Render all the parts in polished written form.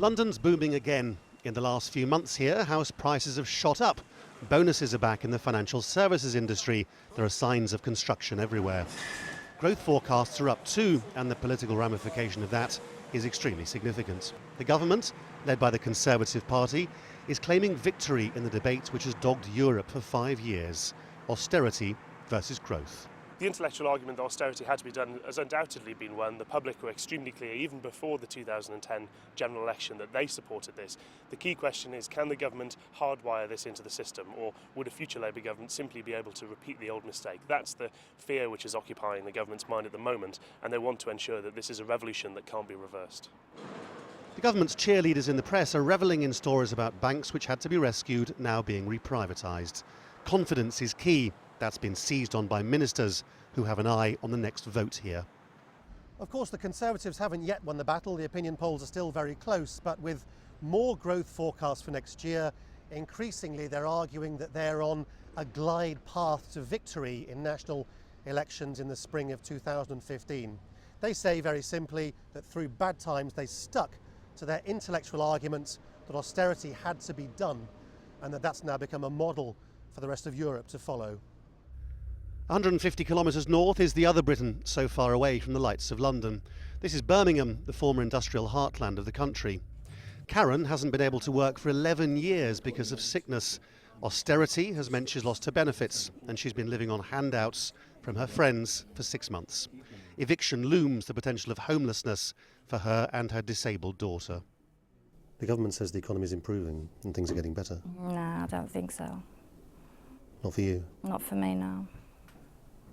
London's booming again. In the last few months here, house prices have shot up. Bonuses are back in the financial services industry. There are signs of construction everywhere. Growth forecasts are up too, and the political ramification of that is extremely significant. The government, led by the Conservative Party, is claiming victory in the debate which has dogged Europe for 5 years. Austerity versus growth. The intellectual argument that austerity had to be done has undoubtedly been won. The public were extremely clear, even before the 2010 general election, that they supported this. The key question is, can the government hardwire this into the system, or would a future Labour government simply be able to repeat the old mistake? That's the fear which is occupying the government's mind at the moment, and they want to ensure that this is a revolution that can't be reversed. The government's cheerleaders in the press are revelling in stories about banks which had to be rescued now being reprivatised. Confidence is key. That's been seized on by ministers who have an eye on the next vote here. Of course, the Conservatives haven't yet won the battle. The opinion polls are still very close, but with more growth forecasts for next year, increasingly they're arguing that they're on a glide path to victory in national elections in the spring of 2015. They say very simply that through bad times they stuck to their intellectual arguments that austerity had to be done, and that's now become a model for the rest of Europe to follow. 150 kilometres north is the other Britain, so far away from the lights of London. This is Birmingham, the former industrial heartland of the country. Karen hasn't been able to work for 11 years because of sickness. Austerity has meant she's lost her benefits, and she's been living on handouts from her friends for 6 months. Eviction looms, the potential of homelessness for her and her disabled daughter. The government says the economy is improving and things are getting better. No, I don't think so. Not for you? Not for me, no.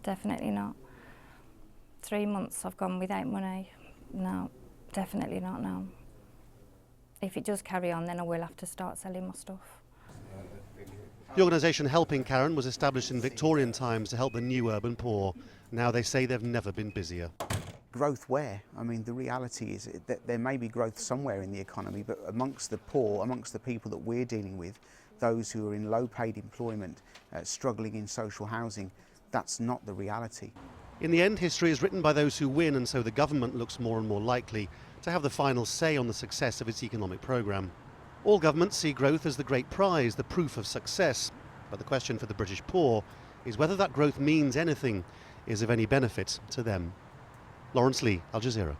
Definitely not. 3 months I've gone without money. No, definitely not, no. If it does carry on, then I will have to start selling my stuff. The organisation Helping Karen was established in Victorian times to help the new urban poor. Now they say they've never been busier. Growth where? I mean, the reality is that there may be growth somewhere in the economy, but amongst the poor, amongst the people that we're dealing with, those who are in low-paid employment, struggling in social housing, that's not the reality. In the end, history is written by those who win, and so the government looks more and more likely to have the final say on the success of its economic programme. All governments see growth as the great prize, the proof of success. But the question for the British poor is whether that growth means anything, is of any benefit to them. Laurence, Al Jazeera.